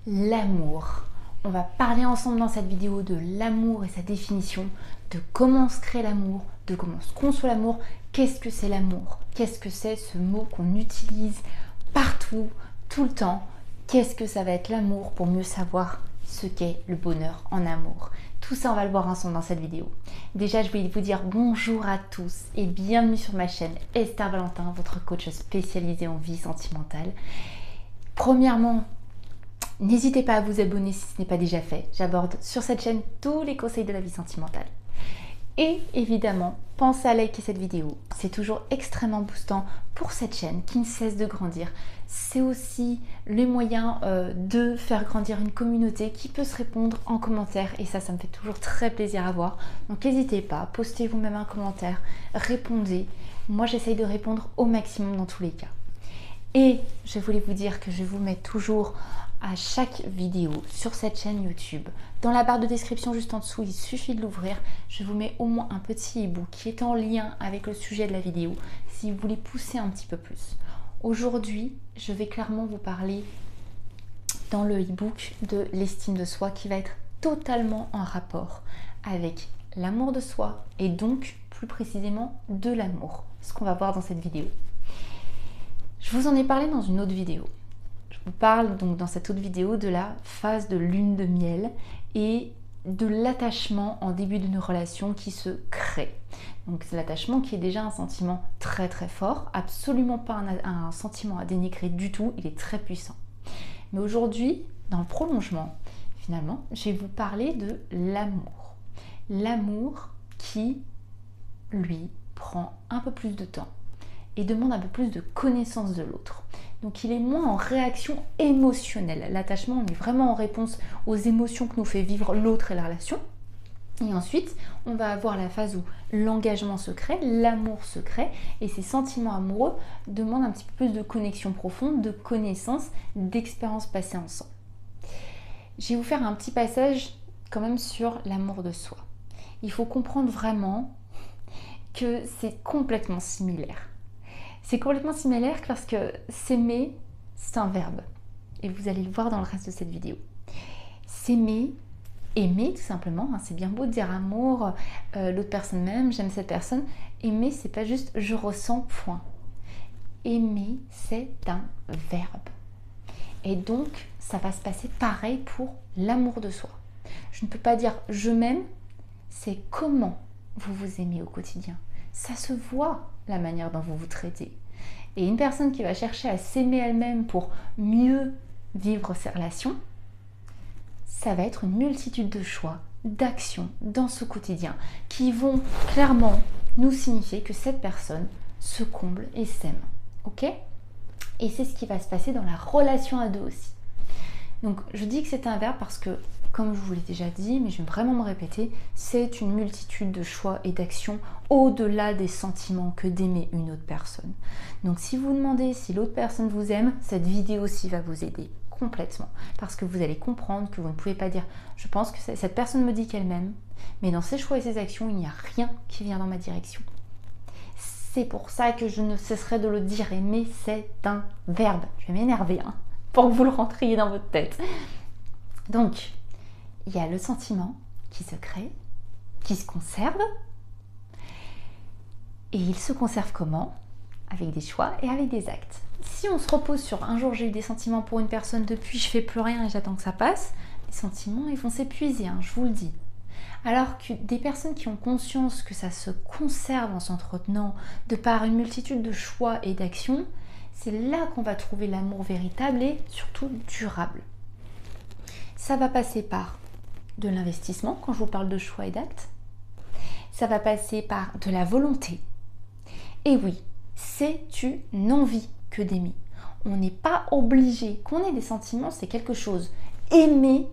L'amour. On va parler ensemble dans cette vidéo de l'amour et sa définition, de comment se crée l'amour, de comment se conçoit l'amour, qu'est-ce que c'est l'amour, qu'est-ce que c'est ce mot qu'on utilise partout, tout le temps, qu'est-ce que ça va être l'amour pour mieux savoir ce qu'est le bonheur en amour. Tout ça, on va le voir ensemble dans cette vidéo. Déjà, je voulais vous dire bonjour à tous et bienvenue sur ma chaîne Esther Valentin, votre coach spécialisé en vie sentimentale. Premièrement, n'hésitez pas à vous abonner si ce n'est pas déjà fait. J'aborde sur cette chaîne tous les conseils de la vie sentimentale. Et évidemment, pensez à liker cette vidéo. C'est toujours extrêmement boostant pour cette chaîne qui ne cesse de grandir. C'est aussi le moyen de faire grandir une communauté qui peut se répondre en commentaire. Et ça me fait toujours très plaisir à voir. Donc n'hésitez pas, postez vous-même un commentaire, répondez. Moi, j'essaye de répondre au maximum dans tous les cas. Et je voulais vous dire que je vous mets toujours à chaque vidéo sur cette chaîne YouTube. Dans la barre de description juste en dessous, il suffit de l'ouvrir. Je vous mets au moins un petit e-book qui est en lien avec le sujet de la vidéo si vous voulez pousser un petit peu plus. Aujourd'hui, je vais clairement vous parler dans le e-book de l'estime de soi qui va être totalement en rapport avec l'amour de soi et donc plus précisément de l'amour, ce qu'on va voir dans cette vidéo. Je vous en ai parlé dans une autre vidéo. Je vous parle donc dans cette autre vidéo de la phase de lune de miel et de l'attachement en début d'une relation qui se crée. Donc c'est l'attachement qui est déjà un sentiment très très fort, absolument pas un sentiment à dénigrer du tout, il est très puissant. Mais aujourd'hui, dans le prolongement, finalement, je vais vous parler de l'amour. L'amour qui, lui, prend un peu plus de temps et demande un peu plus de connaissance de l'autre. Donc il est moins en réaction émotionnelle. L'attachement, on est vraiment en réponse aux émotions que nous fait vivre l'autre et la relation. Et ensuite, on va avoir la phase où l'engagement se crée, l'amour se crée, et ces sentiments amoureux demandent un petit peu plus de connexion profonde, de connaissance, d'expérience passée ensemble. Je vais vous faire un petit passage quand même sur l'amour de soi. Il faut comprendre vraiment que c'est complètement similaire. C'est complètement similaire parce que s'aimer, c'est un verbe. Et vous allez le voir dans le reste de cette vidéo. S'aimer, aimer tout simplement, hein, c'est bien beau de dire amour, l'autre personne m'aime, j'aime cette personne. Aimer, c'est pas juste je ressens, point. Aimer, c'est un verbe. Et donc, ça va se passer pareil pour l'amour de soi. Je ne peux pas dire je m'aime, c'est comment vous vous aimez au quotidien. Ça se voit la manière dont vous vous traitez. Et une personne qui va chercher à s'aimer elle-même pour mieux vivre ses relations, ça va être une multitude de choix, d'actions dans ce quotidien qui vont clairement nous signifier que cette personne se comble et s'aime. Ok ? Et c'est ce qui va se passer dans la relation à deux aussi. Donc je dis que c'est un verbe parce que, comme je vous l'ai déjà dit, mais je vais vraiment me répéter, c'est une multitude de choix et d'actions au-delà des sentiments que d'aimer une autre personne. Donc si vous vous demandez si l'autre personne vous aime, cette vidéo aussi va vous aider complètement. Parce que vous allez comprendre que vous ne pouvez pas dire « je pense que cette personne me dit qu'elle m'aime, mais dans ses choix et ses actions, il n'y a rien qui vient dans ma direction. » C'est pour ça que je ne cesserai de le dire, aimer c'est un verbe. Je vais m'énerver, hein, pour que vous le rentriez dans votre tête. Donc, il y a le sentiment qui se crée, qui se conserve. Et il se conserve comment ? Avec des choix et avec des actes. Si on se repose sur un jour j'ai eu des sentiments pour une personne, depuis je fais plus rien et j'attends que ça passe, les sentiments ils vont s'épuiser, hein, je vous le dis. Alors que des personnes qui ont conscience que ça se conserve en s'entretenant de par une multitude de choix et d'actions, c'est là qu'on va trouver l'amour véritable et surtout durable. Ça va passer par de l'investissement, quand je vous parle de choix et d'actes. Ça va passer par de la volonté. Et oui, c'est une envie que d'aimer. On n'est pas obligé, qu'on ait des sentiments, c'est quelque chose. Aimer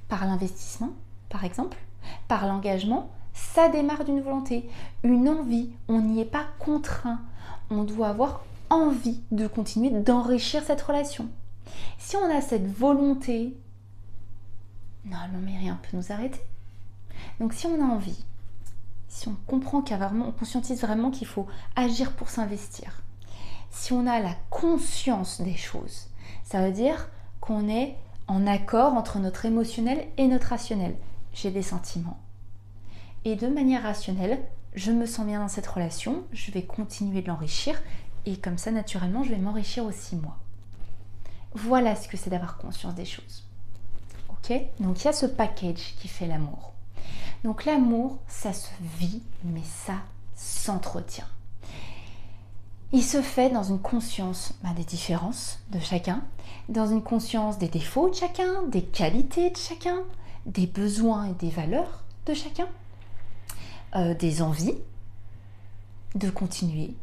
par l'investissement, par exemple, par l'engagement, ça démarre d'une volonté, une envie. On n'y est pas contraint. On doit avoir envie de continuer d'enrichir cette relation. Si on a cette volonté, normalement, mais rien peut nous arrêter. Donc si on a envie, si on comprend on conscientise vraiment qu'il faut agir pour s'investir, si on a la conscience des choses, ça veut dire qu'on est en accord entre notre émotionnel et notre rationnel. J'ai des sentiments. Et de manière rationnelle, je me sens bien dans cette relation, je vais continuer de l'enrichir et comme ça, naturellement, je vais m'enrichir aussi moi. Voilà ce que c'est d'avoir conscience des choses. Ok ? Donc, il y a ce package qui fait l'amour. Donc, l'amour, ça se vit, mais ça s'entretient. Il se fait dans une conscience des différences de chacun, dans une conscience des défauts de chacun, des qualités de chacun, des besoins et des valeurs de chacun, des envies de continuer,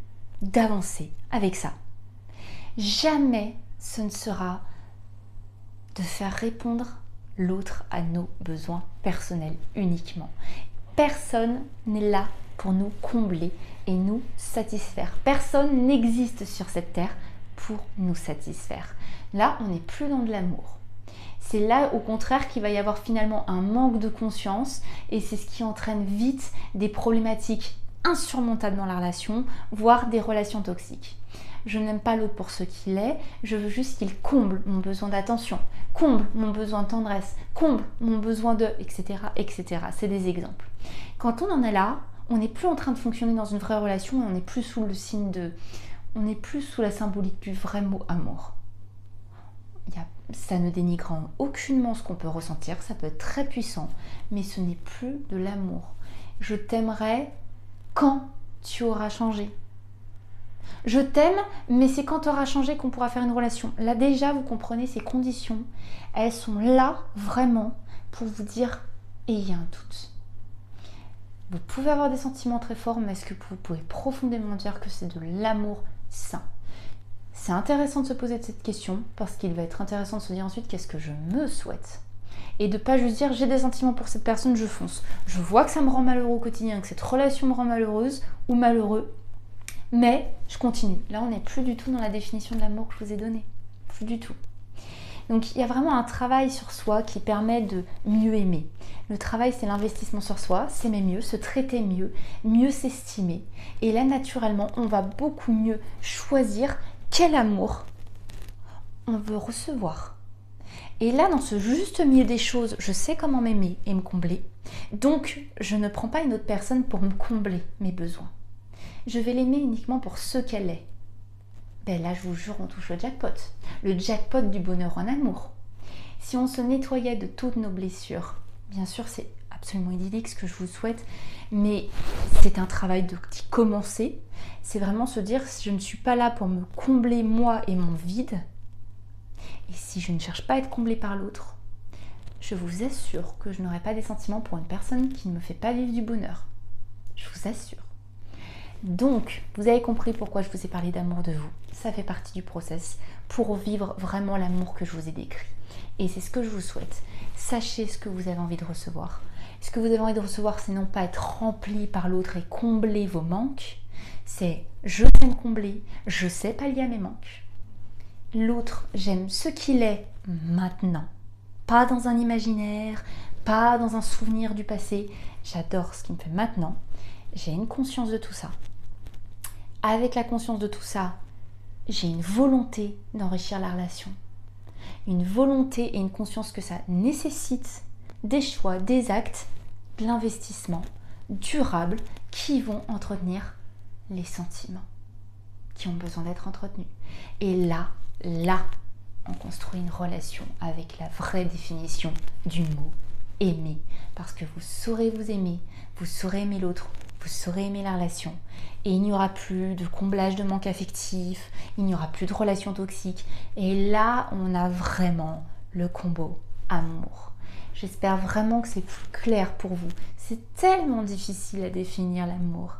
d'avancer avec ça. Jamais ce ne sera de faire répondre l'autre à nos besoins personnels uniquement. Personne n'est là pour nous combler et nous satisfaire. Personne n'existe sur cette terre pour nous satisfaire. Là, on n'est plus dans de l'amour. C'est là, au contraire, qu'il va y avoir finalement un manque de conscience et c'est ce qui entraîne vite des problématiques insurmontables dans la relation, voire des relations toxiques. Je n'aime pas l'autre pour ce qu'il est, je veux juste qu'il comble mon besoin d'attention, comble mon besoin de tendresse, comble mon besoin de, etc., etc. C'est des exemples. Quand on en est là, on n'est plus en train de fonctionner dans une vraie relation et on n'est plus sous le signe de... On n'est plus sous la symbolique du vrai mot amour. Ça ne dénigre aucunement ce qu'on peut ressentir, ça peut être très puissant, mais ce n'est plus de l'amour. Je t'aimerai quand tu auras changé. Je t'aime, mais c'est quand tu auras changé qu'on pourra faire une relation. Là déjà, vous comprenez, ces conditions, elles sont là vraiment pour vous dire ayez un doute. Vous pouvez avoir des sentiments très forts, mais est-ce que vous pouvez profondément dire que c'est de l'amour sain ? C'est intéressant de se poser cette question parce qu'il va être intéressant de se dire ensuite qu'est-ce que je me souhaite. Et de pas juste dire j'ai des sentiments pour cette personne, je fonce. Je vois que ça me rend malheureux au quotidien, que cette relation me rend malheureuse ou malheureux. Mais je continue. Là, on n'est plus du tout dans la définition de l'amour que je vous ai donnée. Plus du tout. Donc, il y a vraiment un travail sur soi qui permet de mieux aimer. Le travail, c'est l'investissement sur soi, s'aimer mieux, se traiter mieux, mieux s'estimer. Et là, naturellement, on va beaucoup mieux choisir quel amour on veut recevoir. Et là, dans ce juste milieu des choses, je sais comment m'aimer et me combler. Donc, je ne prends pas une autre personne pour me combler mes besoins. Je vais l'aimer uniquement pour ce qu'elle est. Ben là, je vous jure, on touche le jackpot du bonheur en amour. Si on se nettoyait de toutes nos blessures, bien sûr, c'est absolument idyllique ce que je vous souhaite, mais c'est un travail d'y commencer. C'est vraiment se dire, je ne suis pas là pour me combler moi et mon vide, et si je ne cherche pas à être comblée par l'autre, je vous assure que je n'aurai pas des sentiments pour une personne qui ne me fait pas vivre du bonheur. Je vous assure. Donc, vous avez compris pourquoi je vous ai parlé d'amour de vous. Ça fait partie du process pour vivre vraiment l'amour que je vous ai décrit. Et c'est ce que je vous souhaite. Sachez ce que vous avez envie de recevoir. Ce que vous avez envie de recevoir, c'est non pas être rempli par l'autre et combler vos manques. C'est je sais me combler, je sais pallier à mes manques. L'autre, j'aime ce qu'il est maintenant. Pas dans un imaginaire, pas dans un souvenir du passé. J'adore ce qu'il me fait maintenant. J'ai une conscience de tout ça. Avec la conscience de tout ça, j'ai une volonté d'enrichir la relation. Une volonté et une conscience que ça nécessite des choix, des actes, de l'investissement durable qui vont entretenir les sentiments qui ont besoin d'être entretenus. Et là, on construit une relation avec la vraie définition du mot aimer. Parce que vous saurez vous aimer, vous saurez aimer l'autre, vous saurez aimer la relation. Et il n'y aura plus de comblage de manque affectif, il n'y aura plus de relations toxiques. Et là, on a vraiment le combo amour. J'espère vraiment que c'est plus clair pour vous. C'est tellement difficile à définir l'amour.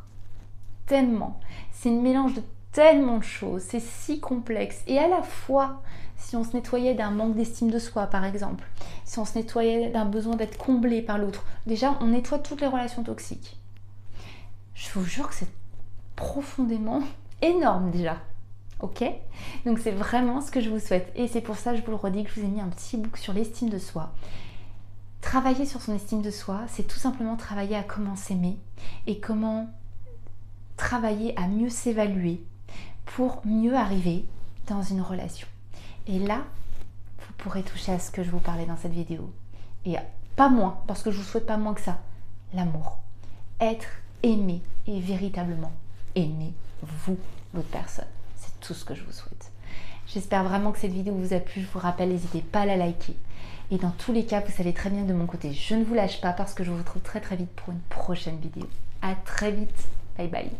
Tellement. C'est un mélange de tellement de choses. C'est si complexe. Et à la fois, si on se nettoyait d'un manque d'estime de soi, par exemple, si on se nettoyait d'un besoin d'être comblé par l'autre, déjà, on nettoie toutes les relations toxiques. Je vous jure que c'est profondément énorme déjà. Ok ? Donc c'est vraiment ce que je vous souhaite. Et c'est pour ça, je vous le redis, que je vous ai mis un petit book sur l'estime de soi. Travailler sur son estime de soi, c'est tout simplement travailler à comment s'aimer et comment travailler à mieux s'évaluer pour mieux arriver dans une relation. Et là, vous pourrez toucher à ce que je vous parlais dans cette vidéo. Et pas moins, parce que je vous souhaite pas moins que ça, l'amour. Être aimé et véritablement aimer vous, votre personne. C'est tout ce que je vous souhaite. J'espère vraiment que cette vidéo vous a plu. Je vous rappelle, n'hésitez pas à la liker. Et dans tous les cas, vous savez très bien de mon côté, je ne vous lâche pas parce que je vous retrouve très très vite pour une prochaine vidéo. À très vite. Bye bye.